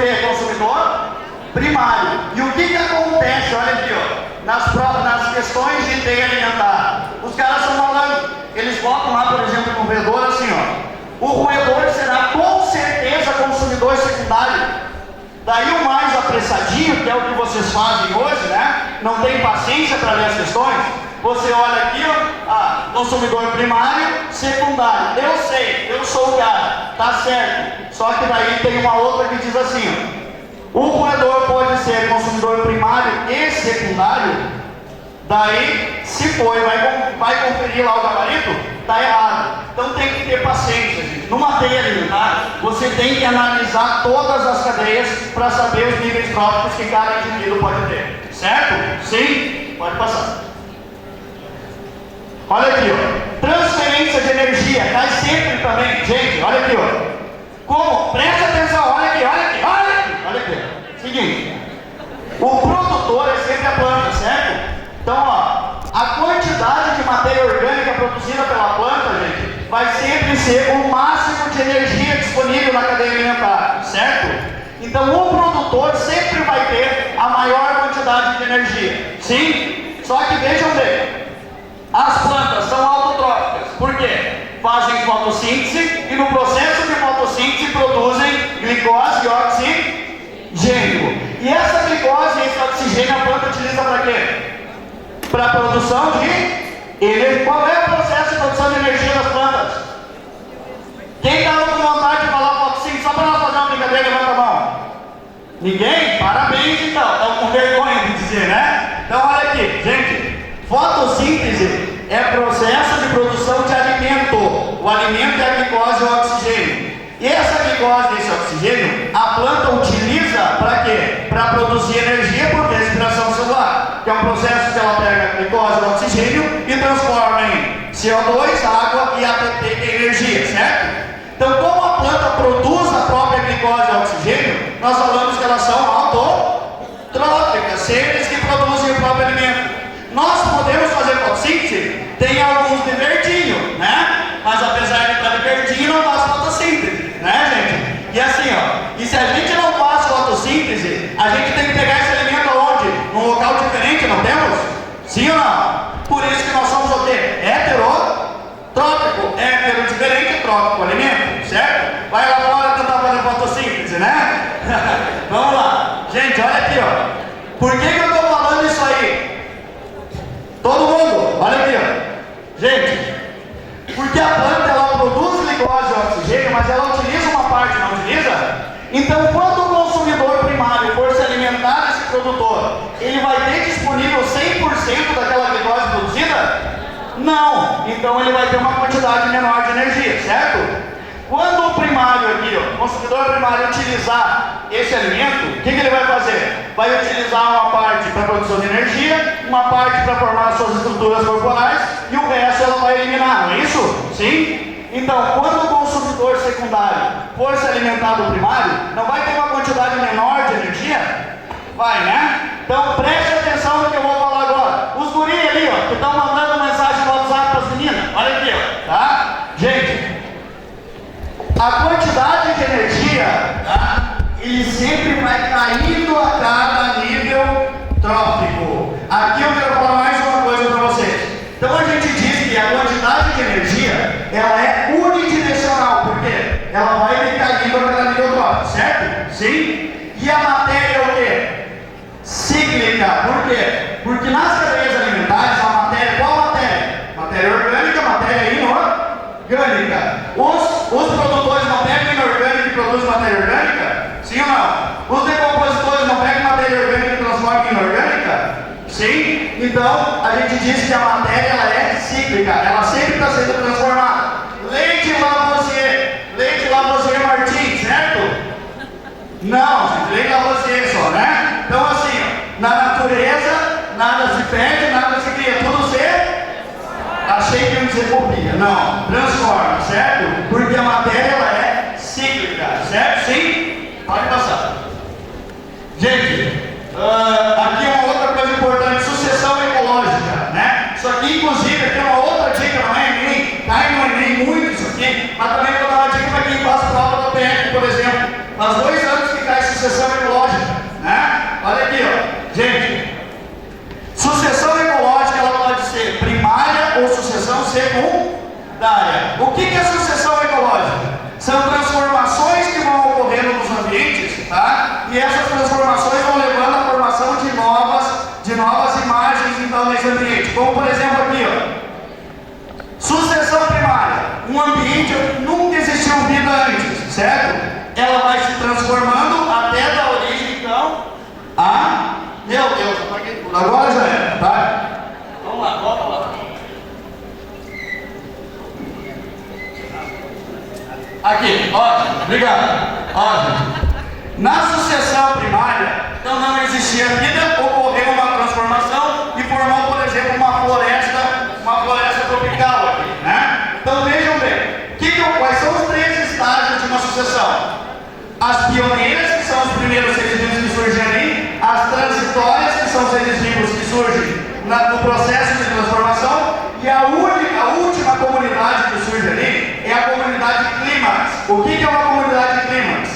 quê? Consumidor primário. E o que acontece? Olha aqui, ó, nas questões de teia alimentar. Os caras estão falando, eles botam lá, por exemplo, no roedor assim, ó. O roedor será com certeza consumidor secundário. Daí o mais apressadinho, que é o que vocês fazem hoje, né? Não tem paciência para ler as questões. Você olha aqui, ó, consumidor primário, secundário. Eu sei, eu sou o cara, tá certo. Só que daí tem uma outra que diz assim, ó, o roedor pode ser consumidor primário e secundário. Daí, se for e vai conferir lá o gabarito, tá errado. Então tem que ter paciência, gente. Numa teia alimentar, você tem que analisar todas as cadeias para saber os níveis tróficos que cada indivíduo pode ter. Certo? Sim? Pode passar. Olha aqui, ó. Transferência de energia. Cai sempre também. Gente, olha aqui, ó. Como? Presta atenção. Olha aqui, olha aqui, olha aqui. Olha aqui. Seguinte. O produtor é sempre a planta, certo? Então, ó, a quantidade de matéria orgânica produzida pela planta, gente, vai sempre ser o máximo de energia disponível na cadeia alimentar, certo? Então, o produtor sempre vai ter a maior quantidade de energia, sim? Só que vejam bem, as plantas são autotróficas, por quê? Fazem fotossíntese e no processo de fotossíntese produzem glicose e oxigênio. E essa glicose e esse oxigênio a planta utiliza para quê? Para a produção de energia. Qual é o processo de produção de energia das plantas? Quem está com vontade de falar fotossíntese? Só para nós fazer uma brincadeira, levanta a mão. Ninguém? Parabéns então. Estão com vergonha de dizer, né? Então olha aqui, gente. Fotossíntese é processo de produção de alimento. O alimento é a glicose e o oxigênio. E essa glicose e esse oxigênio, a planta utiliza para quê? Para produzir energia por respiração celular, que é um processo que ela pega a glicose e o oxigênio e transforma em CO2, água e ATP, que é energia, certo? Então, como a planta produz a própria glicose e oxigênio, nós falamos que elas são autotróficas, seres que produzem o próprio alimento. Nós podemos fazer fotossíntese? Tem alguns de verdinho, né? Mas apesar de estar de verdinho, não faz fotossíntese, né, gente? E assim, ó, e se a gente não faz fotossíntese, a gente tem que pegar esse alimento aonde? Num local diferente, não temos? Sim ou não? Por isso que nós somos o quê? Heterotrópico. Hétero diferente, trópico, alimento, certo? Vai lá fora tentar fazer fotossíntese, né? Vamos lá. Gente, olha aqui, ó. Por que eu estou falando isso aí? Todo mundo, olha aqui, ó. Gente, porque a planta ela produz glicose e oxigênio, mas ela utiliza uma parte, não utiliza? Então, quando o consumidor primário for se alimentar desse produtor, ele vai ter disponível 100% daquela glicose produzida? Não. Então, ele vai ter uma quantidade menor de energia, certo? Quando o primário aqui, ó, o consumidor primário utilizar esse alimento, o que ele vai fazer? Vai utilizar uma parte para produção de energia, uma parte para formar suas estruturas corporais e o resto ela vai eliminar, não é isso? Sim? Então, quando o consumidor secundário for se alimentar do primário, não vai ter uma quantidade menor de energia? Vai, né? Então, preste atenção no que eu vou falar agora. Os guris ali, ó, que estão mandando mensagem no WhatsApp para as meninas, olha aqui, ó, tá? Gente, a quantidade de energia, tá? Ele sempre vai caindo a cada nível trófico. Aqui eu quero falar mais uma coisa para vocês. Então a gente diz que a quantidade de energia, ela é unidirecional, porque ela vai decaindo a cada nível trófico, certo? Sim? E a matéria é o quê? Cíclica. Por quê? Porque nas cadeias alimentares, a matéria, qual matéria? Matéria orgânica, matéria inorgânica. Os produtores não pegam inorgânica e produzem matéria orgânica? Sim ou não? Os decompositores não pegam matéria orgânica e transformam em inorgânica? Sim? Então, a gente diz que a matéria ela é cíclica, ela sempre está sendo transformada. Leite Lavoisier Martins, certo? Não, gente, Leite Lavoisier só, né? Então, assim, ó, na natureza, nada se perde, nada se cria, tudo se... Achei que ia dizer copia. Não, transforma, certo? Porque a matéria ela é cíclica, certo? Sim? Pode passar. Gente, aqui é uma outra coisa importante, sucessão ecológica, né? Isso aqui, inclusive, aqui é uma outra dica, não é Enem, cai no Enem muito isso aqui, mas também vou dar uma dica para quem faz prova da PF, por exemplo. Faz 2 anos que cai esse sucessão ecológica, né? Olha aqui, ó. Gente, sucessão ecológica ela pode ser primária ou sucessão secundária. O que é sucessão ecológica? São transformações que vão ocorrendo nos ambientes, tá? E essas transformações vão levando à formação de novas imagens, então, nesse ambiente. Como, por exemplo, aqui, ó. Sucessão primária. Um ambiente onde nunca existiu vida antes, certo? Ela vai se transformando até da origem, então, a... Meu Deus, agora já era, tá? Vamos lá, volta lá. Aqui, ótimo, obrigado. Ótimo. Na sucessão primária, então não existia vida, ocorreu uma transformação e formou, por exemplo, uma floresta tropical aqui, né? Então vejam bem, quais são os 3 estágios de uma sucessão? As pioneiras, que são os primeiros seres vivos que surgem ali, as transitórias, que são seres vivos que surgem no processo de transformação, e a última comunidade que surge ali é a comunidade clímax. O que é uma comunidade clímax?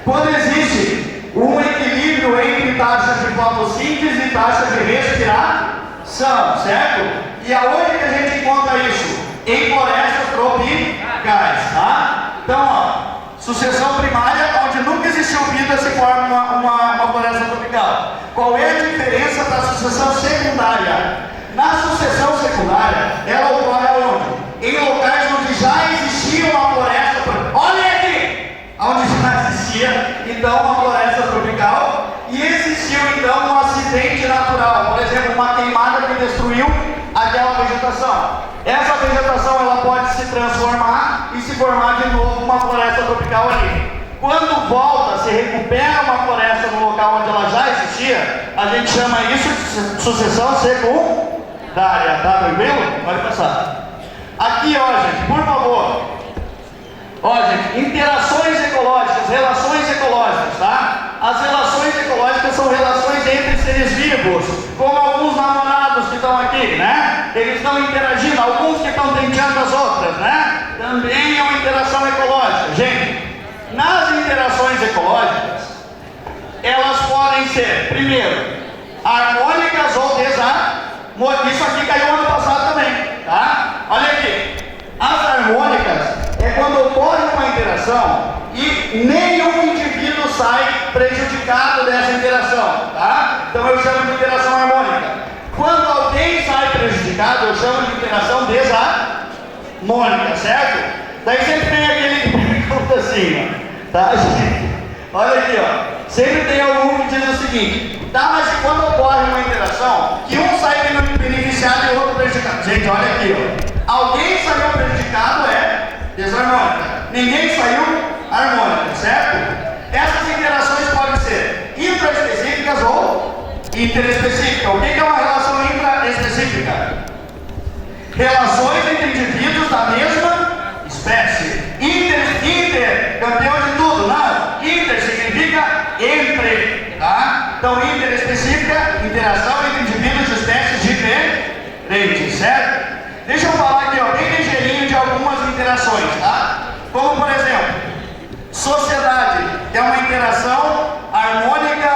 Quando existe um equilíbrio entre taxa de fotossíntese e taxa de respiração, certo? E aonde que a gente encontra isso? Em florestas tropicais, tá? Então, ó, sucessão primária, onde nunca existiu vida, se forma uma floresta tropical. Qual é a diferença da sucessão secundária? Na sucessão secundária, ela ocorre aonde? Em locais onde já existia uma floresta tropical. Olha aqui! Onde já existia, então, uma floresta tropical, e existiu, então, um acidente natural. Por exemplo, uma queimada que destruiu aquela vegetação. Essa vegetação ela pode se transformar e se formar de novo uma floresta tropical ali. Quando volta, se recupera uma floresta no local onde ela já existia, a gente chama isso de sucessão secundária. Tá tranquilo? Pode passar. Aqui, ó, gente, por favor. Ó, gente, interações ecológicas, relações ecológicas, tá? As relações ecológicas são relações entre seres vivos, como alguns namorados que estão aqui, né? Eles estão interagindo, alguns que estão tentando as outras, né? Também é uma interação ecológica. Gente, nas interações ecológicas, elas podem ser, primeiro, harmônicas ou desarmônicas. Isso aqui caiu ano passado também, tá? Olha aqui. As harmônicas é quando ocorre uma interação e nenhum indivíduo sai prejudicado dessa interação, tá? Então eu chamo de interação harmônica. Quando alguém sai prejudicado, eu chamo de interação desarmônica, certo? Daí sempre tem aquele que pergunta assim, tá, gente? Olha aqui, ó. Sempre tem algum que diz o seguinte: tá, mas quando ocorre uma interação, que um sai beneficiado e o outro prejudicado. Gente, olha aqui, ó. Alguém saiu prejudicado é desarmônica. Ninguém saiu harmônica, certo? Essas interações podem ser intraespecíficas ou interespecíficas. O que é uma relação intraespecífica? Relações entre indivíduos da mesma espécie. Campeão de tudo, não? Inter significa entre, tá? Então, interespecífica, interação entre indivíduos de espécies diferentes, certo? Deixa eu falar aqui, ó, bem ligeirinho de algumas interações, tá? Como, por exemplo, sociedade, que é uma interação harmônica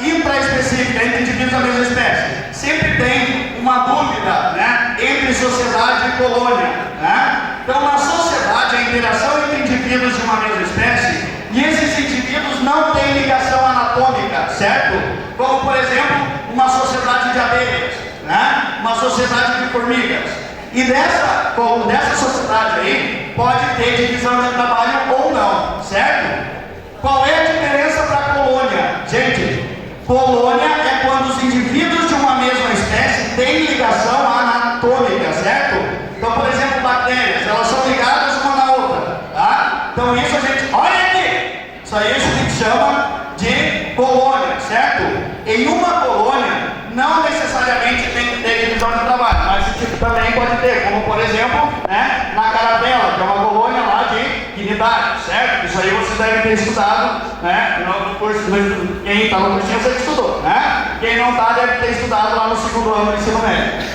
intraespecífica entre indivíduos da mesma espécie. Sempre tem uma dúvida, né, entre sociedade e colônia, né? Então, na sociedade, a interação entre indivíduos de uma mesma espécie, e esses indivíduos não têm ligação anatômica, certo? Como, por exemplo, uma sociedade de abelhas, né? Uma sociedade de formigas. E dessa sociedade aí, pode ter divisão de trabalho ou não, certo? Qual é a diferença para a colônia? Gente, colônia é quando os indivíduos de uma mesma espécie têm ligação anatômica, certo? Então, por exemplo, bactérias, elas são ligadas uma na outra, tá? Então isso a gente, olha aqui! Isso aí a gente chama de colônia, certo? Em uma colônia, não necessariamente tem que ter divisão de trabalho, mas esse tipo também pode ter, como por exemplo, né, na Carabela, que é uma colônia lá de Guinidade, certo? Isso aí você deve ter estudado, né, no curso, quem está no cursinho você estudou, né? Quem não está deve ter estudado lá no segundo ano do ensino médio.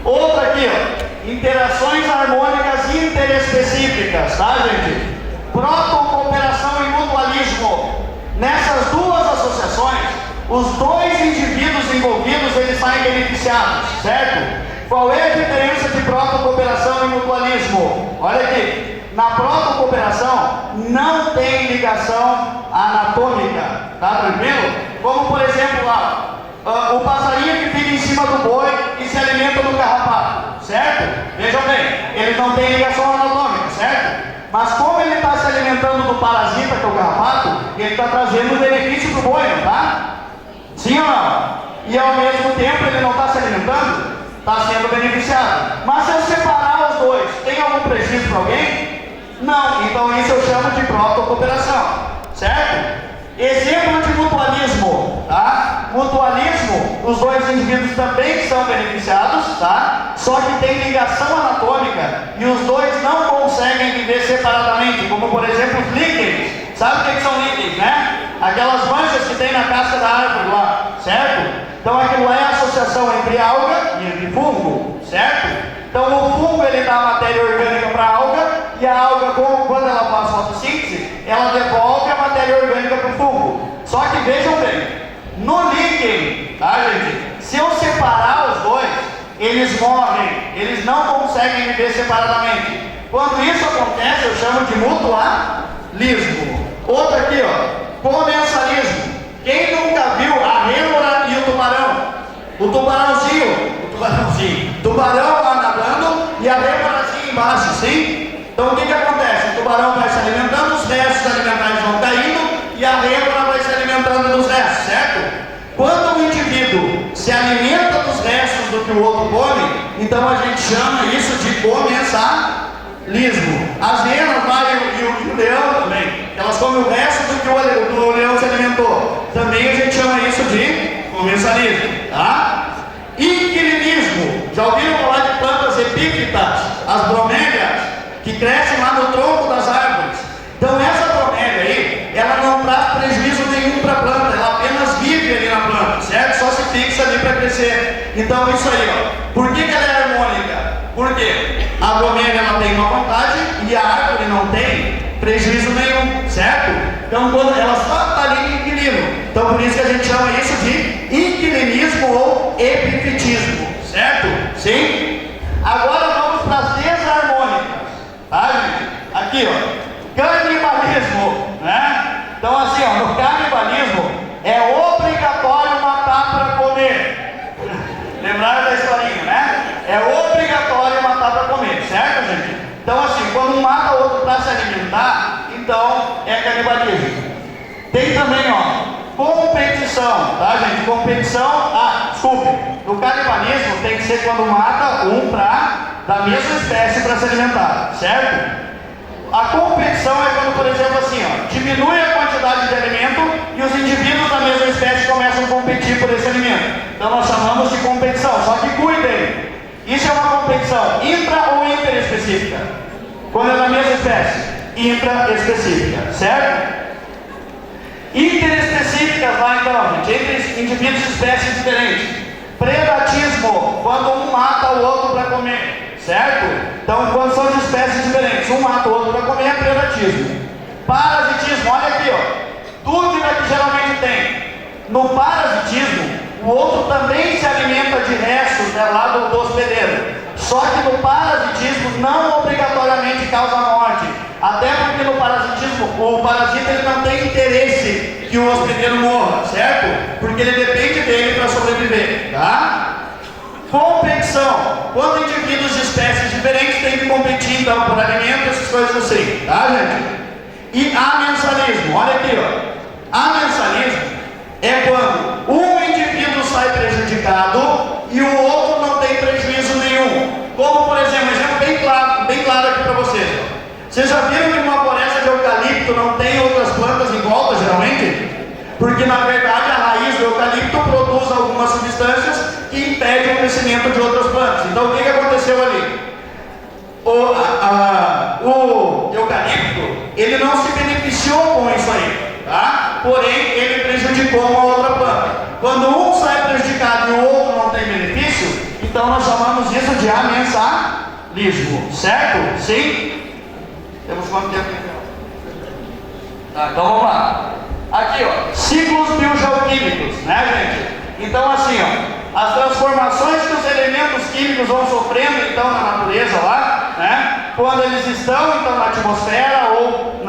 Outra aqui, ó, interações harmônicas interespecíficas, tá, gente? Protocooperação e mutualismo. Nessa os dois indivíduos envolvidos, eles saem beneficiados, certo? Qual é a diferença de protocooperação e mutualismo? Olha aqui, na protocooperação não tem ligação anatômica, tá tranquilo? Como por exemplo lá, o passarinho que fica em cima do boi e se alimenta do carrapato, certo? Vejam bem, ele não tem ligação anatômica, certo? Mas como ele está se alimentando do parasita, que é o carrapato, ele está trazendo o benefício para o boi, não tá? Sim ou não? E ao mesmo tempo ele não está se alimentando, está sendo beneficiado. Mas se eu separar os dois, tem algum prejuízo para alguém? Não. Então isso eu chamo de protocooperação, certo? Exemplo de mutualismo, tá? Mutualismo, os dois indivíduos também são beneficiados, tá? Só que tem ligação anatômica e os dois não conseguem viver separadamente, como por exemplo os líquens. Sabe o que são líquens, né? Aquelas manchas que tem na casca da árvore lá, certo? Então aquilo é a associação entre alga e entre fungo, certo? Então o fungo ele dá matéria orgânica para a alga e a alga, quando ela faz fotossíntese, ela devolve a matéria orgânica para o fungo. Só que vejam bem, no líquen, tá gente? Se eu separar os dois, eles morrem, eles não conseguem viver separadamente. Quando isso acontece, eu chamo de mutualismo. Outro aqui, ó, comensalismo. Quem nunca viu a rêmora e o tubarão? O tubarãozinho, tubarão lá nadando e a rêmorazinha embaixo, sim? Então o que acontece? O tubarão vai se alimentando, os restos alimentares vão caindo e a rêmora vai se alimentando dos restos, certo? Quando um indivíduo se alimenta dos restos do que o outro come, então a gente chama isso de comensalismo. As hienas lá e o leão também, elas comem o resto do que o leão se alimentou. Também a gente chama isso de comensalismo, tá? Inquilinismo. Já ouviram falar de plantas epífitas, as bromélias, que crescem lá no tronco das árvores? Então essa bromélia aí, ela não traz prejuízo nenhum para a planta, ela apenas vive ali na planta, certo? Só se fixa ali para crescer. Então isso aí, ó. Por que ela é harmônica? Por quê? A bromélia ela tem uma vantagem e a árvore não tem prejuízo nenhum, certo? Então quando ela só está ali em inquilino. Então por isso que a gente chama isso de inquilinismo ou epifitismo, certo? Sim? Agora vamos para as desarmônicas, tá gente? Aqui ó, canibalismo, né? Então assim ó, no canibalismo é obrigatório matar para comer. Lembraram da historinha, né? É obrigatório matar para comer, certo gente? Então assim, quando um mata o outro para se alimentar, então é canibalismo. Tem também ó, competição, tá gente? Competição, desculpe, no canibalismo tem que ser quando mata um da mesma espécie para se alimentar, certo? A competição é quando, por exemplo, assim, ó, diminui a quantidade de alimento e os indivíduos da mesma espécie começam a competir por esse alimento. Então nós chamamos de competição, só que cuidem, isso é uma competição intra ou interespecífica? Quando é da mesma espécie? Intraespecífica, certo? Interespecíficas lá então, gente, entre indivíduos de espécies diferentes. Predatismo, quando um mata o outro para comer, certo? Então, quando são de espécies diferentes, um mata o outro para comer, é predatismo. Parasitismo, olha aqui, ó, dúvida que geralmente tem. No parasitismo, o outro também se alimenta de restos lá do hospedeiro. Só que no parasitismo não obrigatoriamente causa morte. Até porque no parasitismo, o parasita ele não tem interesse que o hospedeiro morra, certo? Porque ele depende dele para sobreviver, tá? Competição. Quando indivíduos de espécies diferentes têm que competir então por alimento, essas coisas assim, tá gente? E amensalismo, olha aqui ó. Amensalismo é quando um indivíduo sai prejudicado e o outro não tem prejuízo nenhum. Como por exemplo, um exemplo bem claro aqui para vocês. Vocês já viram que numa floresta de eucalipto não tem outras plantas em volta, geralmente? Porque na verdade a raiz do eucalipto produz algumas substâncias que impedem o crescimento de outras plantas. Então o que aconteceu ali? O eucalipto, ele não se beneficiou com isso aí, tá? Porém, ele prejudicou uma outra planta. Quando um sai prejudicado e o outro não tem benefício, então nós chamamos isso de amensalismo, certo? Sim? Temos quanto tempo? Tá, então vamos lá. Aqui, ó, ciclos biogeoquímicos, né, gente? Então, assim, ó, as transformações que os elementos químicos vão sofrendo, então, na natureza lá, né? Quando eles estão, então, na atmosfera ou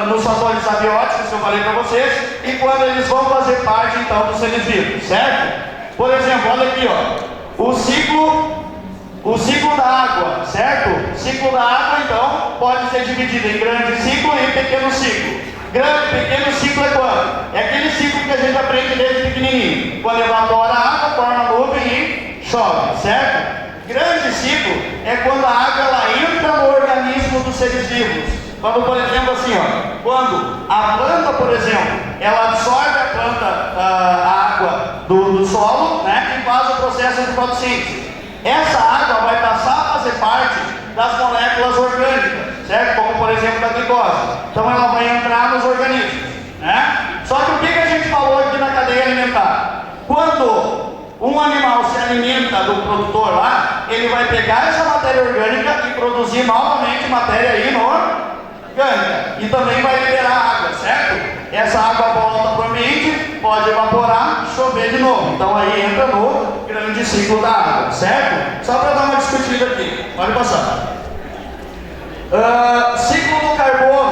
nos fatores abióticos que eu falei para vocês, e quando eles vão fazer parte, então, dos seres vivos, certo? Por exemplo, olha aqui, ó, o ciclo da água, certo? O ciclo da água, então, pode ser dividido em grande ciclo e em pequeno ciclo. Grande, pequeno ciclo é quando? É aquele ciclo que a gente aprende desde pequenininho. Quando evapora a água, forma nuvem e chove, certo? Grande ciclo é quando a água ela entra no organismo dos seres vivos. Quando, por exemplo, assim, ó, quando a planta, por exemplo, ela absorve a água do solo, né, e faz o processo de fotossíntese. Essa água vai passar a fazer parte das moléculas orgânicas, certo? Como, por exemplo, da glicose. Então, ela vai entrar nos organismos, né? Só que o que a gente falou aqui na cadeia alimentar? Quando um animal se alimenta do produtor lá, ele vai pegar essa matéria orgânica e produzir novamente matéria inorgânica. E também vai liberar água, certo? Essa água volta para o ambiente, pode evaporar, chover de novo. Então aí entra no grande ciclo da água, certo? Só para dar uma discutida aqui, pode passar. Ciclo do carbono.